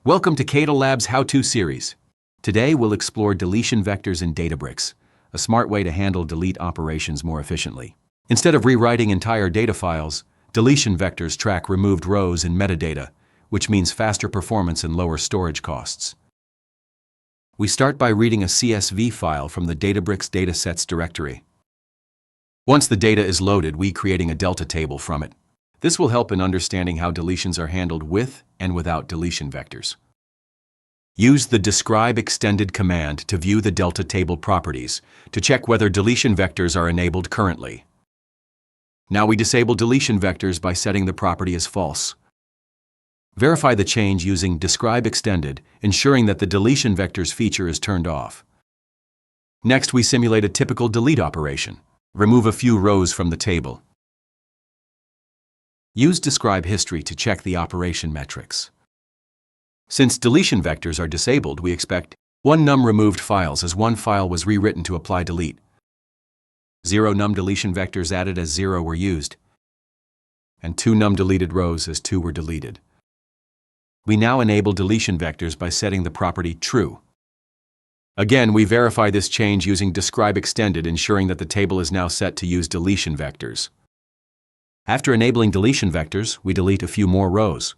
Welcome to Kata Lab's How-To series. Today we'll explore deletion vectors in Databricks, a smart way to handle delete operations more efficiently. Instead of rewriting entire data files, deletion vectors track removed rows and metadata, which means faster performance and lower storage costs. We start by reading a CSV file from the Databricks Datasets directory. Once the data is loaded, we creating a delta table from it. This will help in understanding how deletions are handled with and without deletion vectors. Use the describe extended command to view the delta table properties to check whether deletion vectors are enabled currently. Now we disable deletion vectors by setting the property as false. Verify the change using describe extended, ensuring that the deletion vectors feature is turned off. Next, we simulate a typical delete operation. Remove a few rows from the table. Use describe history to check the operation metrics. Since deletion vectors are disabled, we expect 1 num removed files as 1 file was rewritten to apply delete. 0 num deletion vectors added as 0 were used, and 2 num deleted rows as 2 were deleted. We now enable deletion vectors by setting the property true. Again, we verify this change using describe extended, ensuring that the table is now set to use deletion vectors. After enabling deletion vectors, we delete a few more rows.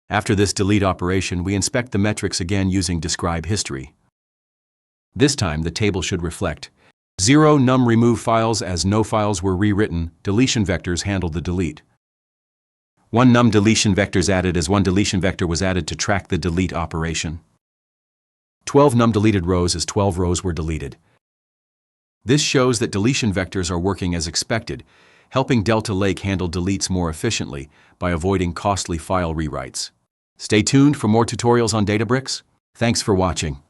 After this delete operation, we inspect the metrics again using describe history. This time, the table should reflect 0 num remove files as no files were rewritten. Deletion vectors handled the delete. 1 num deletion vectors added as 1 deletion vector was added to track the delete operation. 12 num deleted rows as 12 rows were deleted. This shows that deletion vectors are working as expected, helping Delta Lake handle deletes more efficiently by avoiding costly file rewrites. Stay tuned for more tutorials on Databricks. Thanks for watching.